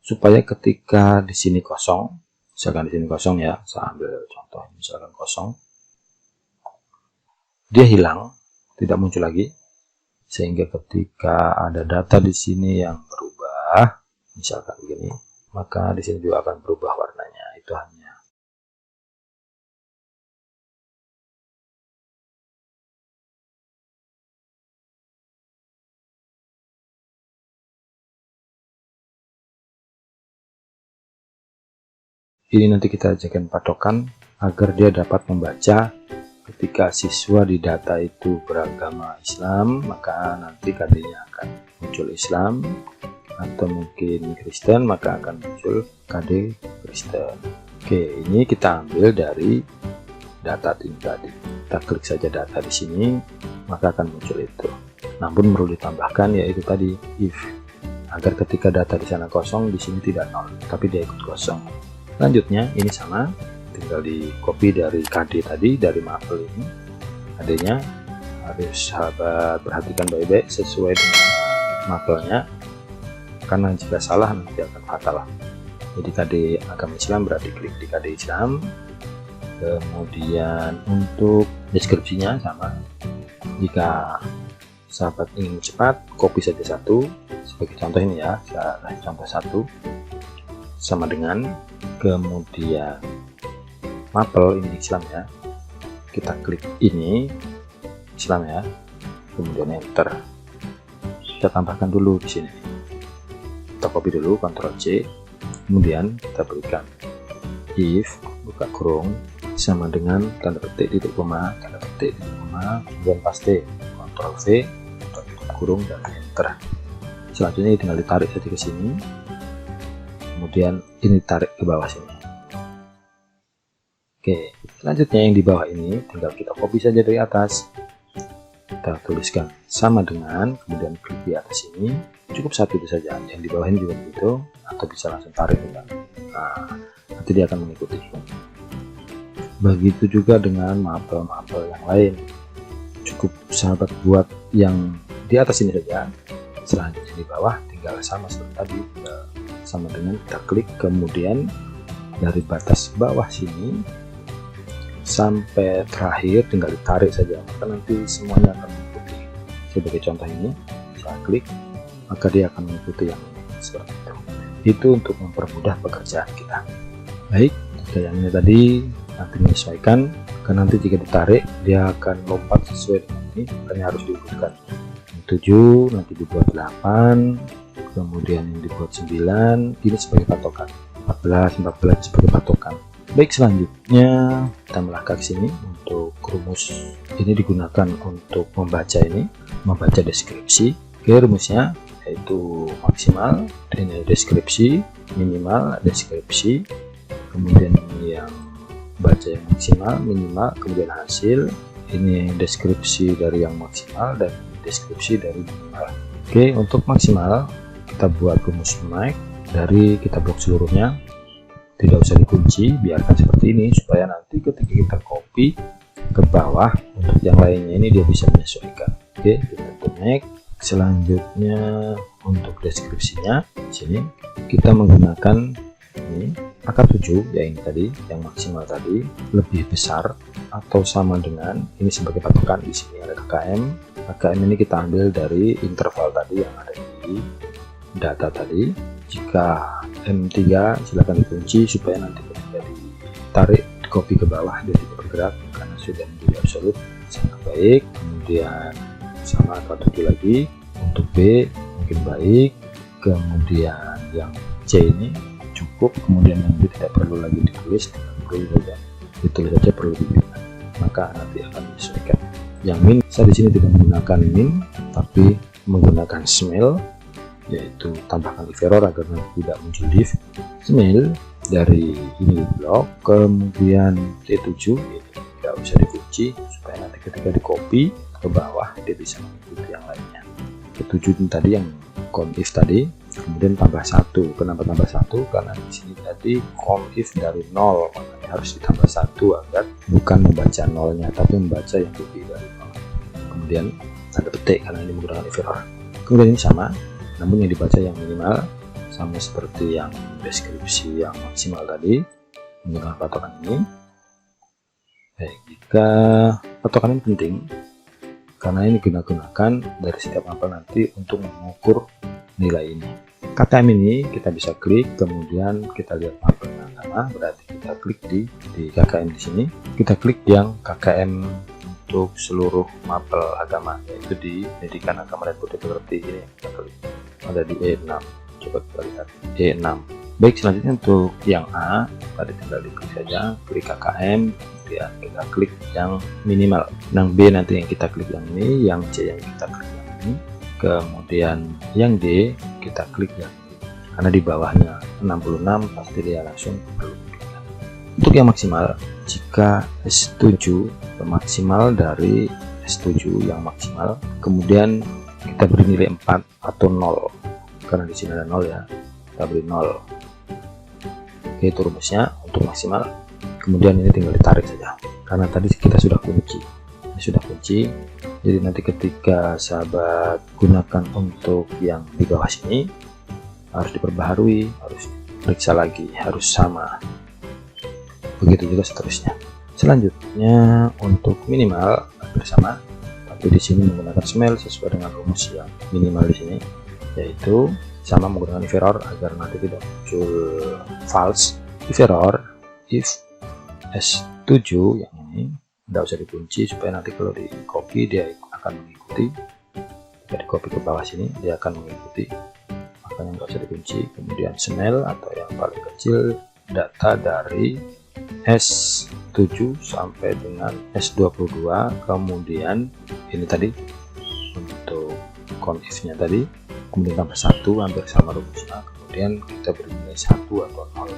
supaya ketika di sini kosong, misalkan di sini kosong ya, saya ambil contoh misalkan kosong, dia hilang, tidak muncul lagi, sehingga ketika ada data di sini yang berubah, misalkan begini, maka di sini juga akan berubah warnanya. Itu hanya ini. Nanti kita jadikan patokan agar dia dapat membaca. Ketika siswa di data itu beragama Islam, maka nanti KD-nya akan muncul Islam, atau mungkin Kristen, maka akan muncul KD Kristen. Oke, ini kita ambil dari data ini tadi. Kita klik saja data di sini, maka akan muncul itu. Namun perlu ditambahkan yaitu tadi if, agar ketika data di sana kosong, di sini tidak nol, tapi dia ikut kosong. Selanjutnya ini sama, tinggal di copy dari KD tadi, dari mapel ini. KD-nya harus sahabat perhatikan baik-baik sesuai dengan mapelnya, karena jika salah nanti akan fatal. Jadi KD agama Islam berarti klik di KD Islam. Kemudian untuk deskripsinya sama, jika sahabat ingin cepat, copy saja satu. Sebagai contoh ini ya, saya contoh satu sama dengan, kemudian mapel ini Islam ya, kita klik ini Islam ya, kemudian enter. Kita tambahkan dulu di sini, kita copy dulu, Ctrl C, kemudian kita berikan if buka kurung sama dengan tanda petik titik koma, tanda petik titik koma, kemudian paste, Ctrl V, tutup kurung dan enter. Selanjutnya tinggal ditarik saja ke sini, kemudian ini tarik ke bawah sini. Oke, selanjutnya yang di bawah ini tinggal kita copy saja dari atas, kita tuliskan sama dengan, kemudian klik di atas ini, cukup satu itu saja, yang di bawah ini juga begitu, atau bisa langsung tarik kan. Nah, nanti dia akan mengikuti. Begitu juga dengan mapel-mapel yang lain, cukup sahabat buat yang di atas ini saja. Selanjutnya di bawah tinggal sama seperti tadi, sama dengan kita klik, kemudian dari batas bawah sini sampai terakhir tinggal ditarik saja, maka nanti semuanya akan mengikuti. Sebagai contoh ini, saya klik, maka dia akan mengikuti yang seperti itu. Itu untuk mempermudah pekerjaan kita. Baik, jika yang ini tadi nanti menyesuaikan, karena nanti jika ditarik dia akan lompat sesuai dengan ini, makanya harus dibuatkan 7, nanti dibuat 8, kemudian yang dibuat 9, ini sebagai patokan, 14 sebagai patokan. Baik, selanjutnya kita melangkah ke sini. Untuk rumus ini digunakan untuk membaca ini, membaca deskripsi. Oke, rumusnya yaitu maksimal, ini deskripsi, minimal, deskripsi, kemudian ini yang baca yang maksimal, minimal, kemudian hasil, ini deskripsi dari yang maksimal dan deskripsi dari minimal. Oke, untuk maksimal kita buat rumus make dari kita blok seluruhnya, tidak usah dikunci, biarkan seperti ini supaya nanti ketika kita copy ke bawah untuk yang lainnya ini dia bisa menyesuaikan. Oke, kita make. Selanjutnya untuk deskripsinya di sini kita menggunakan ini angka 7, ya ini tadi yang maksimal tadi, lebih besar atau sama dengan ini sebagai patokan. Di sini ada KKM. KKM ini kita ambil dari interval tadi yang ada di data tadi. Jika M3 silahkan dikunci supaya nanti ketika ditarik di copy ke bawah dia tidak bergerak karena sudah menjadi absolut. Sangat baik. Kemudian sama angka 7 lagi. Untuk B mungkin baik. Kemudian yang C ini cukup, kemudian yang B tidak perlu lagi ditulis, perlu saja ditulis saja, perlu dipilih, maka nanti akan menyesuaikan. Yang min, saya di sini tidak menggunakan min tapi menggunakan smell, yaitu tambahkan if error agar nanti tidak muncul div. Smell dari ini blok, kemudian T7 ini tidak usah dikunci supaya nanti ketika di copy ke bawah dia bisa mengikuti yang lainnya. T7 ini tadi yang conif tadi, kemudian tambah 1. Kenapa tambah 1? Karena di sini tadi conif dari 0, makanya harus ditambah 1 agar bukan membaca nolnya tapi membaca yang lebih dari 0. Kemudian tanda petik karena ini menggunakan if error. Kemudian ini sama, namun yang dibaca yang minimal sama seperti yang deskripsi yang maksimal tadi menggunakan patokan ini. Baik, jika patokan ini penting karena ini gunakan dari setiap mapel nanti untuk mengukur nilai ini. KKM ini kita bisa klik, kemudian kita lihat mapel agama, berarti kita klik di KKM di sini. Kita klik yang KKM untuk seluruh mapel agama, yaitu di pendidikan agama dan budaya pekerti ini. Kita klik, ada di E6. Coba kita lihat E6. Baik, selanjutnya untuk yang A, tadi tinggal diklik saja, klik KKM, kemudian kita klik yang minimal. Yang B nanti yang kita klik yang ini, yang C yang kita klik yang ini. Kemudian yang D kita klik ya, karena di bawahnya 66 pasti dia langsung perlu. Untuk yang maksimal, jika S7 maksimal dari S7 yang maksimal, kemudian kita beri nilai 4 atau 0 karena di sini ada 0 ya, kita beri 0. Oke, itu rumusnya untuk maksimal. Kemudian ini tinggal ditarik saja karena tadi kita sudah kunci. Jadi nanti ketika sahabat gunakan untuk yang di bawah sini harus diperbaharui, harus periksa lagi, harus sama. Begitu juga seterusnya. Selanjutnya untuk minimal hampir sama, tapi di sini menggunakan smell sesuai dengan rumus yang minimal di sini, yaitu sama menggunakan if error agar nanti tidak muncul false. If error if S7 yang ini tidak usah dikunci supaya nanti kalau di copy dia akan mengikuti. Jika di copy ke bawah sini dia akan mengikuti, makanya nggak usah dikunci. Kemudian smell atau yang paling kecil data dari S7 sampai dengan S22. Kemudian ini tadi untuk count if nya tadi, kemudian tambah 1 hampir sama rumusnya, kemudian kita beri nilai 1 atau 0.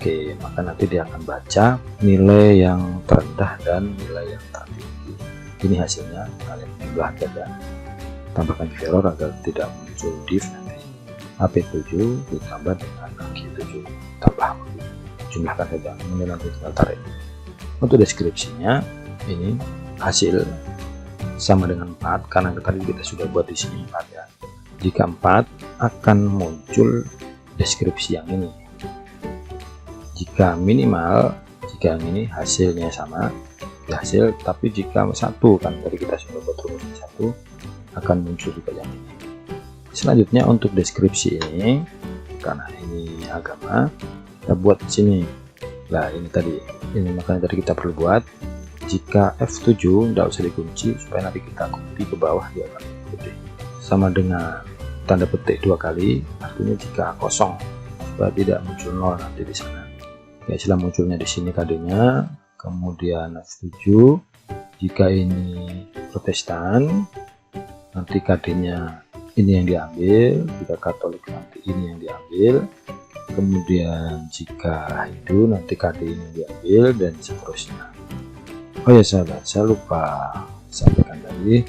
Oke, maka nanti dia akan baca nilai yang terendah dan nilai yang tertinggi. Ini hasilnya, kalian jumlah saja, tambahkan error agar tidak muncul div nanti. AP7 ditambah dengan Q7 tambah, jumlahkan saja, kemudian nanti tinggal tarik. Untuk deskripsinya ini hasil sama dengan 4 karena tadi kita sudah buat di sini 4 ya. Jika 4 akan muncul deskripsi yang ini. Jika minimal, jika yang ini hasilnya sama di hasil, tapi jika 1 kan tadi kita sudah buat rumusnya 1 akan muncul juga yang ini. Selanjutnya untuk deskripsi ini, karena ini agama, kita buat di sini. Nah ini tadi, ini makanya tadi kita perlu buat. Jika F7 tidak usah dikunci supaya nanti kita copy ke bawah dia akan mengikuti. Sama dengan tanda petik 2 kali, artinya jika kosong supaya tidak muncul 0 nanti di sana. Ya, istilah munculnya di sini KD-nya, kemudian F7. Jika ini Protestan, nanti KD-nya ini yang diambil. Jika Katolik nanti ini yang diambil. Kemudian jika Hindu nanti KD ini yang diambil dan seterusnya. Oh ya sahabat, saya lupa sampaikan tadi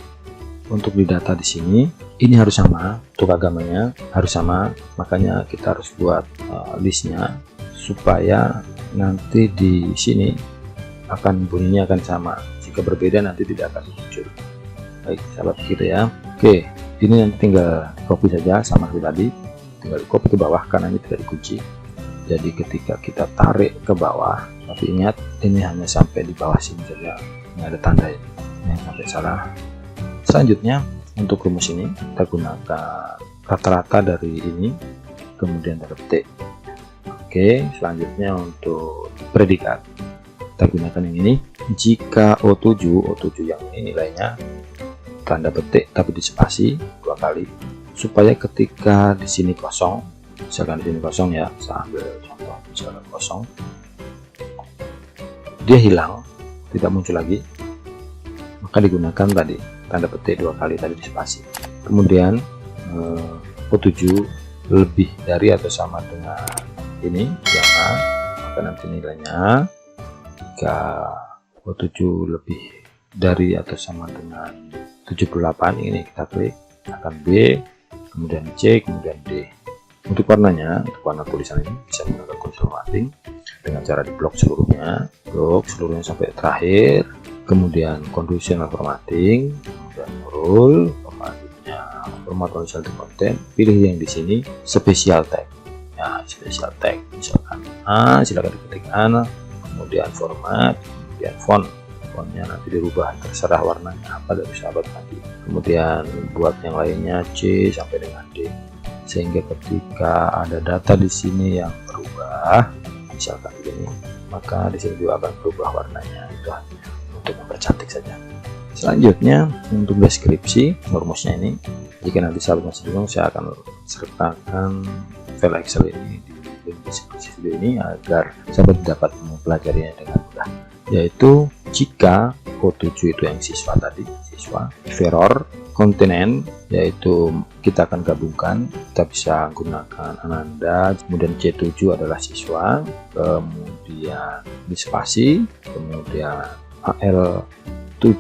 untuk di data di sini ini harus sama, untuk agamanya harus sama, makanya kita harus buat listnya supaya nanti di sini akan bunyinya akan sama. Jika berbeda nanti tidak akan muncul. Baik sahabat, gitu ya. Oke, ini nanti tinggal copy saja sama seperti tadi, tinggal copy ke bawah karena ini tidak dikunci. Jadi ketika kita tarik ke bawah, tapi ingat ini hanya sampai di bawah sini saja, ini ada tanda ini sampai salah. Selanjutnya untuk rumus ini kita gunakan rata-rata dari ini, kemudian tanda petik. Oke, selanjutnya untuk predikat kita gunakan yang ini. Jika O7 yang ini nilainya tanda petik tapi di spasi 2 kali supaya ketika di sini kosong, misalkan di sini kosong ya, saya ambil contoh misalkan kosong, dia hilang, tidak muncul lagi, maka digunakan tadi tanda petik 2 kali tadi di spasi. Kemudian O7 lebih dari atau sama dengan ini yang A, maka nanti nilainya jika O7 lebih dari atau sama dengan 78, ini kita klik, akan B, kemudian C, kemudian D. Untuk warnanya, untuk warna tulisan ini bisa menggunakan konsol formatting dengan cara di blok seluruhnya sampai terakhir, kemudian conditional formatting, kemudian rule format horizontal content, pilih yang di sini special tag. Ya, special tag misalkan silakan diketik kemudian format, kemudian fontnya nanti dirubah terserah warnanya apa dari sahabat nanti. Kemudian buat yang lainnya C sampai dengan D, sehingga ketika ada data di sini yang berubah misalkan begini, maka di sini juga akan berubah warnanya. Itu hanya untuk mempercantik saja. Selanjutnya untuk deskripsi rumusnya ini, jika nanti sahabat masih bingung, saya akan sertakan file Excel ini di link deskripsi video ini agar sahabat dapat mempelajarinya dengan mudah. Yaitu jika O7 itu yang siswa tadi, Veror kontinen, yaitu kita akan gabungkan, kita bisa gunakan Ananda, kemudian C7 adalah siswa, kemudian di spasi, kemudian AL7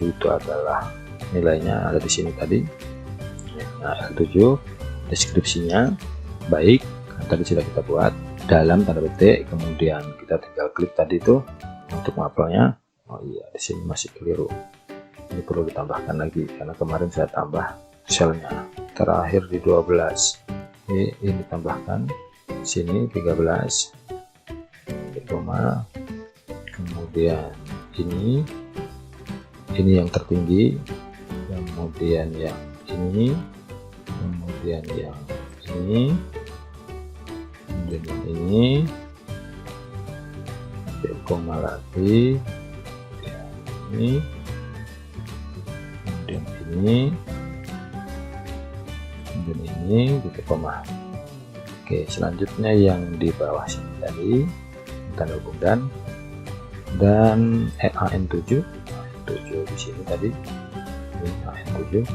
itu adalah nilainya ada di sini tadi. Nah, AL7 deskripsinya baik, tadi sudah kita buat dalam tanda petik, kemudian kita tinggal klik tadi itu untuk mapelnya. Oh iya, di sini masih keliru, ini perlu ditambahkan lagi karena kemarin saya tambah selnya terakhir di 12. Ini tambahkan di sini 13, koma, kemudian ini yang tertinggi, kemudian yang ini, kemudian yang ini, kemudian yang ini, koma lagi, ini, kemudian ini, kemudian ini, gitu koma. Oke, selanjutnya yang di bawah sini tadi tanda hubung dan AN7 di sini tadi, ini AN7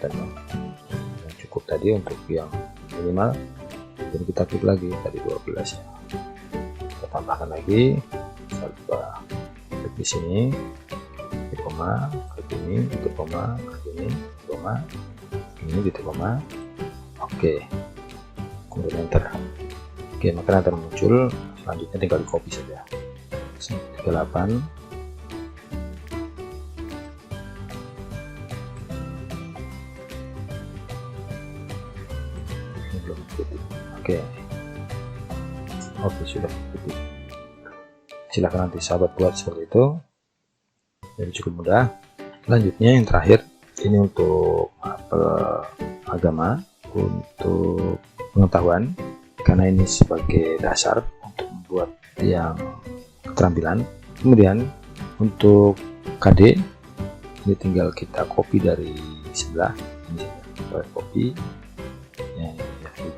dan cukup tadi untuk yang minimal. Dan kita klik lagi tadi 12 ya, kita tambahkan lagi, coba klik di sini, di koma, klik ini, di koma, klik ini, koma, ini di koma. Oke, kemudian enter. Oke, maka nanti muncul. Selanjutnya tinggal di copy saja 38. Oke, sudah. Silahkan nanti sahabat buat seperti itu, jadi cukup mudah. Selanjutnya yang terakhir ini untuk mapel agama, untuk pengetahuan, karena ini sebagai dasar untuk membuat yang keterampilan. Kemudian untuk KD ini tinggal kita copy dari sebelah ini saja, copy yang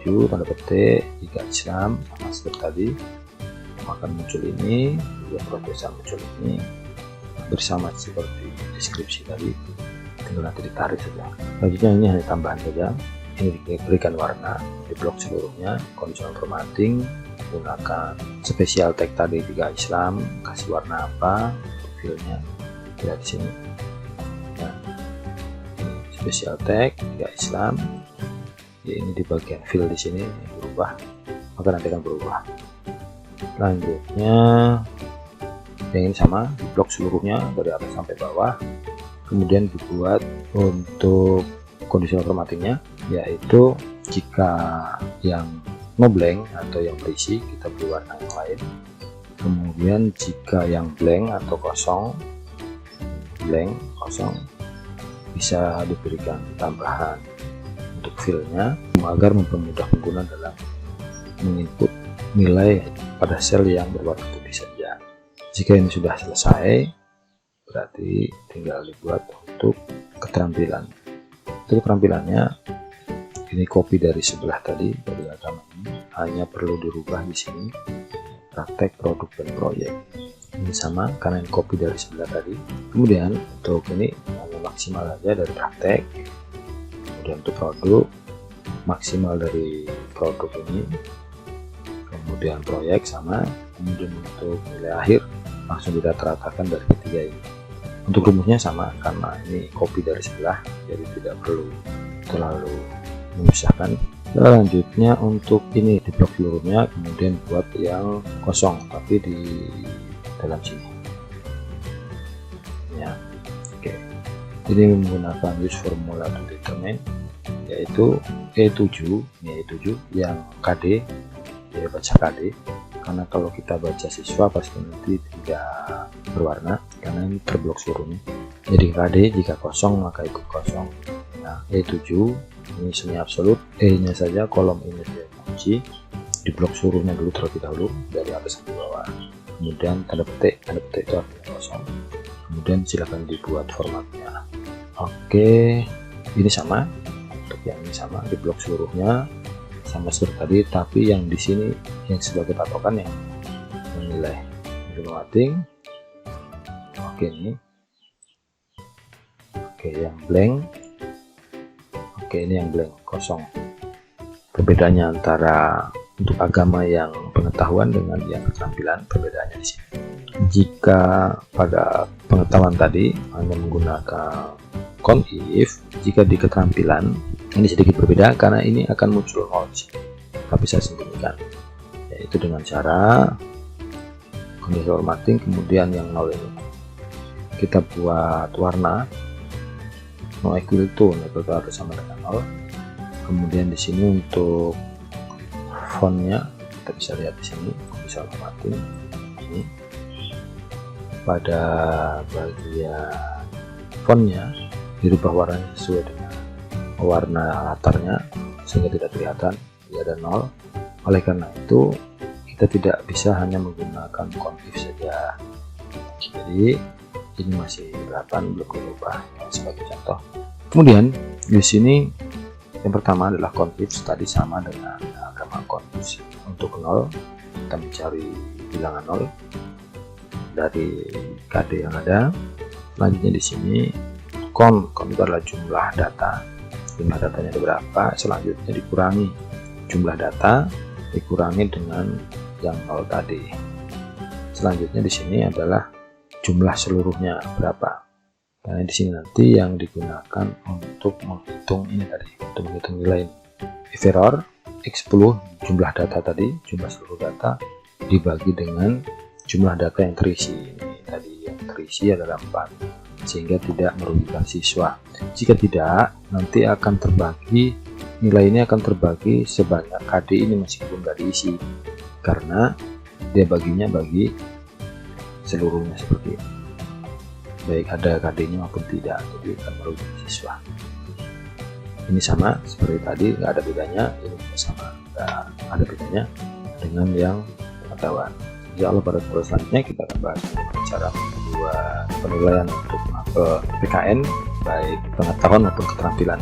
7 tanda petik jika Islam sama seperti tadi, akan muncul ini juga protesan muncul ini bersama seperti deskripsi tadi, tinggal nanti ditarik saja. Selanjutnya ini hanya tambahan saja, ini diberikan warna di blok seluruhnya, conditional formatting, gunakan special tag tadi jika Islam, kasih warna apa filenya lihat di sini. Nah, special tag jika Islam ya, ini di bagian fill di sini berubah, maka nanti akan berubah. Selanjutnya yang ini sama, di blok seluruhnya dari atas sampai bawah, kemudian dibuat untuk conditional formattingnya, yaitu jika yang no blank atau yang berisi kita beri warna yang lain, kemudian jika yang blank atau kosong, bisa diberikan tambahan untuk filenya agar mempermudah pengguna dalam menginput nilai pada sel yang berwarna putih saja. Jika ini sudah selesai, berarti tinggal dibuat untuk keterampilan. Untuk keterampilannya ini copy dari sebelah tadi, dari agama ini hanya perlu dirubah di sini praktek, produk, dan proyek. Ini sama karena ini copy dari sebelah tadi. Kemudian untuk ini hanya maksimal aja dari praktek, kemudian untuk produk maksimal dari produk ini, kemudian proyek sama, kemudian untuk nilai akhir langsung dirata-ratakan dari ketiga ini. Untuk rumusnya sama karena ini copy dari sebelah, jadi tidak perlu terlalu menyusahkan. Selanjutnya untuk ini di blok seluruhnya, kemudian buat yang kosong tapi di dalam sini ya. Oke, ini menggunakan use formula to determine, yaitu E7, ini E7 yang KD, ya baca KD, karena kalau kita baca siswa pasti nanti tidak berwarna karena ini terblok seluruhnya. Jadi KD jika kosong maka ikut kosong. Nah, E7 ini semi absolut, E nya saja, kolom ini saja kunci, di blok seluruhnya dulu terlebih dahulu dari atas ke bawah, kemudian tanda petik itu artinya kosong, kemudian silakan dibuat formatnya. Oke, ini sama, untuk yang ini sama, di blok seluruhnya sama seperti tadi, tapi yang di sini yang sebagai patokan yang nilai formatting. Oke, ini oke, yang blank. Oke, ini yang blank, kosong. Perbedaannya antara untuk agama yang pengetahuan dengan yang keterampilan, perbedaannya di sini. Jika pada pengetahuan tadi Anda menggunakan count if, jika di keterampilan ini sedikit berbeda karena ini akan muncul knowledge, tapi saya sembunyikan, yaitu dengan cara kondisi formatting. Kemudian yang nol ini kita buat warna no equal to harus sama dengan 0. Kemudian di sini untuk fontnya kita bisa lihat di sini, bisa formatting ini pada bagian fontnya dirubah warnanya sesuai dengan warna latarnya sehingga tidak kelihatan dia ada 0. Oleh karena itu kita tidak bisa hanya menggunakan count if saja. Jadi ini masih 8 belum dirubah sebagai contoh. Kemudian di sini yang pertama adalah count if, tadi sama dengan agama count if. Untuk 0 kita mencari bilangan 0 dari KD yang ada. Selanjutnya di sini count itu adalah jumlah data. Jumlah datanya ada berapa? Selanjutnya dikurangi jumlah data dikurangi dengan yang 0 tadi. Selanjutnya di sini adalah jumlah seluruhnya berapa. Karena di sini nanti yang digunakan untuk menghitung ini tadi, untuk menghitung nilai. If error X10 jumlah data tadi, jumlah seluruh data dibagi dengan jumlah data yang terisi. Ini tadi yang terisi adalah 4. Sehingga tidak merugikan siswa. Jika tidak, nanti akan terbagi, nilai ini akan terbagi sebanyak KD ini meskipun nggak diisi, karena dia baginya bagi seluruhnya seperti ini, baik ada KD-nya maupun tidak, jadi akan merugikan siswa. Ini sama seperti tadi, nggak ada bedanya. Ini sama, nggak ada bedanya dengan yang pengetahuan. Insya Allah pada tutorial selanjutnya kita akan bahas cara membuat penilaian untuk mapel PKN baik pengetahuan maupun keterampilan.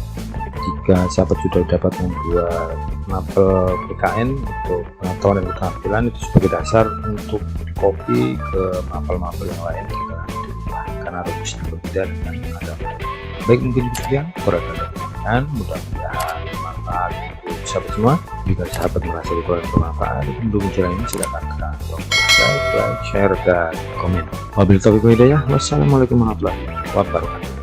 Jika sahabat sudah dapat membuat mapel PKN untuk pengetahuan dan keterampilan, itu sebagai dasar untuk copy ke mapel-mapel yang lain kita karena rumusnya berbeda dengan yang ada. Baik, mungkin sekian perhatian, mudah-mudahan bermanfaat untuk sahabat semua. Jika sahabat merasa dikurang bermanfaat, mendukung channel ini silakan tekan tombol subscribe, like, share, dan komen. Wabillahi taufiq wal hidayah. Wassalamualaikum warahmatullahi wabarakatuh.